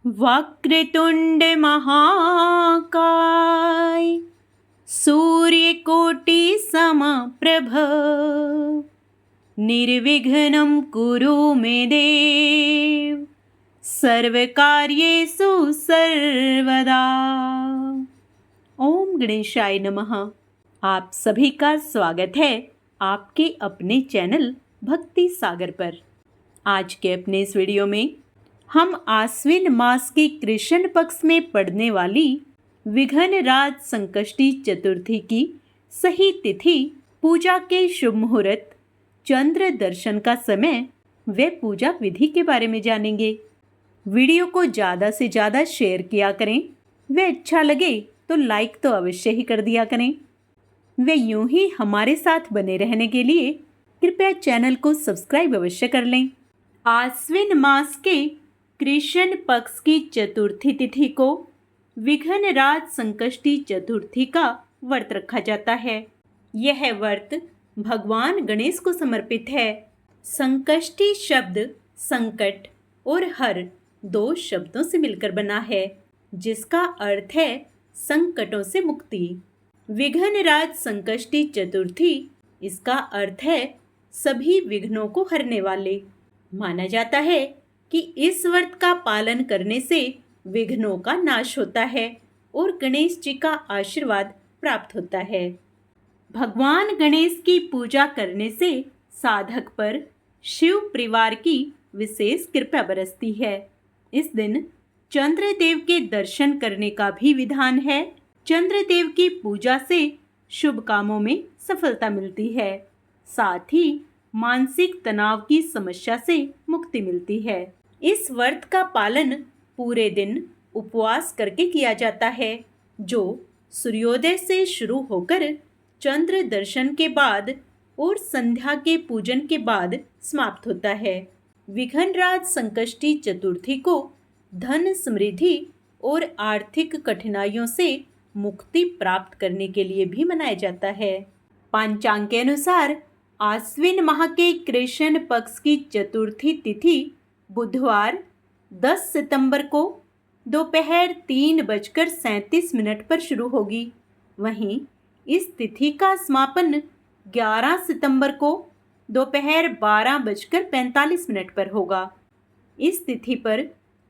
वक्रतुंड महाकाय सूर्यकोटि समप्रभ निर्विघ्नं कुरु मे देव सर्वकार्येषु सर्वदा। ओम गणेशाय नमः। आप सभी का स्वागत है आपके अपने चैनल भक्ति सागर पर। आज के अपने इस वीडियो में हम आश्विन मास के कृष्ण पक्ष में पड़ने वाली विघ्नराज संकष्टी चतुर्थी की सही तिथि, पूजा के शुभ मुहूर्त, चंद्र दर्शन का समय व पूजा विधि के बारे में जानेंगे। वीडियो को ज़्यादा से ज़्यादा शेयर किया करें व अच्छा लगे तो लाइक तो अवश्य ही कर दिया करें। व यूं ही हमारे साथ बने रहने के लिए कृपया चैनल को सब्सक्राइब अवश्य कर लें। आश्विन मास के कृष्ण पक्ष की चतुर्थी तिथि को विघ्नराज संकष्टी चतुर्थी का व्रत रखा जाता है। यह व्रत भगवान गणेश को समर्पित है। संकष्टी शब्द संकट और हर दो शब्दों से मिलकर बना है, जिसका अर्थ है संकटों से मुक्ति। विघ्नराज संकष्टी चतुर्थी, इसका अर्थ है सभी विघ्नों को हरने वाले। माना जाता है कि इस व्रत का पालन करने से विघ्नों का नाश होता है और गणेश जी का आशीर्वाद प्राप्त होता है। भगवान गणेश की पूजा करने से साधक पर शिव परिवार की विशेष कृपा बरसती है। इस दिन चंद्रदेव के दर्शन करने का भी विधान है। चंद्रदेव की पूजा से शुभ कामों में सफलता मिलती है, साथ ही मानसिक तनाव की समस्या से मुक्ति मिलती है। इस व्रत का पालन पूरे दिन उपवास करके किया जाता है, जो सूर्योदय से शुरू होकर चंद्र दर्शन के बाद और संध्या के पूजन के बाद समाप्त होता है। विघ्नराज संकष्टी चतुर्थी को धन समृद्धि और आर्थिक कठिनाइयों से मुक्ति प्राप्त करने के लिए भी मनाया जाता है। पंचांग के अनुसार आश्विन माह के कृष्ण पक्ष की चतुर्थी तिथि बुधवार 10 सितंबर को दोपहर 3:37 पर शुरू होगी। वहीं इस तिथि का समापन 11 सितंबर को दोपहर 12:45 पर होगा। इस तिथि पर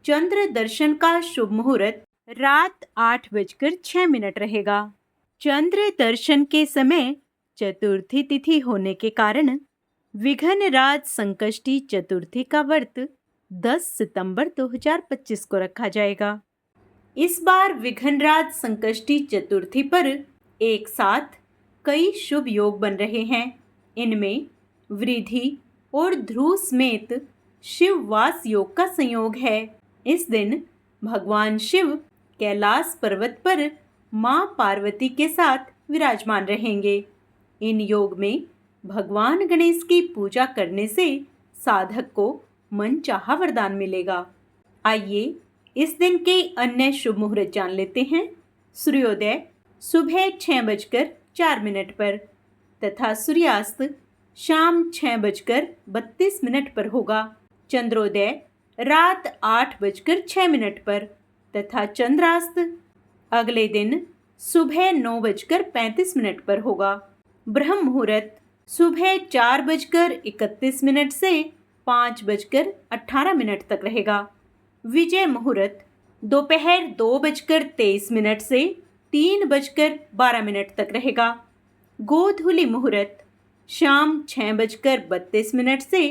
चंद्र दर्शन का शुभ मुहूर्त रात 8:06 रहेगा। चंद्र दर्शन के समय चतुर्थी तिथि होने के कारण विघ्नराज संकष्टी चतुर्थी का व्रत 10 सितंबर 2025 को रखा जाएगा। इस बार विघ्नराज संकष्टी चतुर्थी पर एक साथ कई शुभ योग बन रहे हैं। इनमें वृद्धि और ध्रुव समेत शिववास योग का संयोग है। इस दिन भगवान शिव कैलाश पर्वत पर मां पार्वती के साथ विराजमान रहेंगे। इन योग में भगवान गणेश की पूजा करने से साधक को मनचाहा वरदान मिलेगा। आइए इस दिन के अन्य शुभ मुहूर्त जान लेते हैं। सूर्योदय सुबह 6:04 पर तथा सूर्यास्त शाम 6:32 पर होगा। चंद्रोदय रात 8:06 पर तथा चंद्रास्त अगले दिन सुबह 9:35 पर होगा। ब्रह्म मुहूर्त सुबह 4:31 से 5:18 तक रहेगा। विजय मुहूर्त दोपहर 2:23 से 3:12 तक रहेगा। गोधूली मुहूर्त शाम 6:32 से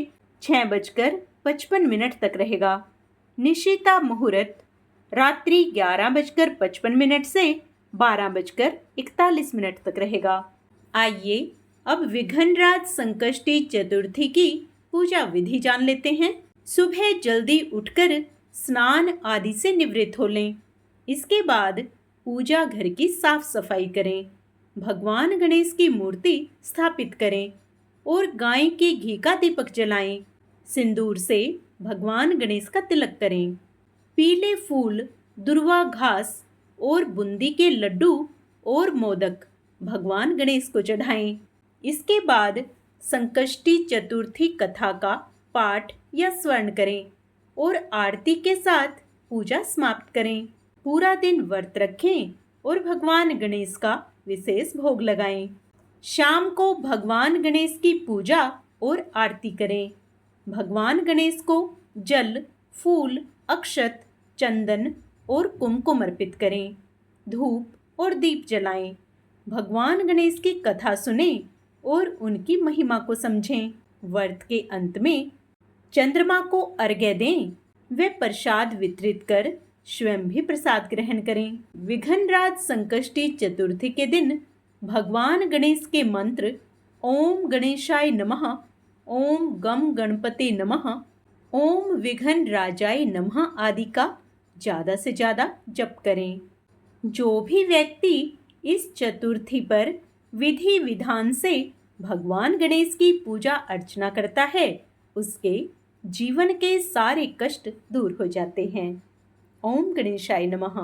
6:55 तक रहेगा। निशिता मुहूर्त रात्रि 11:55 से 12:41 तक रहेगा। आइए अब विघ्नराज संकष्टी चतुर्थी की पूजा विधि जान लेते हैं। सुबह जल्दी उठकर स्नान आदि से निवृत्त हो लें। इसके बाद पूजा घर की साफ सफाई करें, भगवान गणेश की मूर्ति स्थापित करें और गाय के घी का दीपक जलाएं। सिंदूर से भगवान गणेश का तिलक करें। पीले फूल, दुर्वा घास और बूंदी के लड्डू और मोदक भगवान गणेश को चढ़ाएं। इसके बाद संकष्टी चतुर्थी कथा का पाठ या स्मरण करें और आरती के साथ पूजा समाप्त करें। पूरा दिन व्रत रखें और भगवान गणेश का विशेष भोग लगाएं। शाम को भगवान गणेश की पूजा और आरती करें। भगवान गणेश को जल, फूल, अक्षत, चंदन और कुमकुम अर्पित करें। धूप और दीप जलाएं। भगवान गणेश की कथा सुनें और उनकी महिमा को समझें। व्रत के अंत में चंद्रमा को अर्घ्य दें। वे प्रसाद वितरित कर स्वयं भी प्रसाद ग्रहण करें। विघ्नराज संकष्टी चतुर्थी के दिन भगवान गणेश के मंत्र ओम गणेशाय नमः, ओम गम गणपते नमः, ओम विघ्नराजाय नमः आदि का ज़्यादा से ज़्यादा जप करें। जो भी व्यक्ति इस चतुर्थी पर विधि विधान से भगवान गणेश की पूजा अर्चना करता है, उसके जीवन के सारे कष्ट दूर हो जाते हैं। ओम गणेशाय नमः।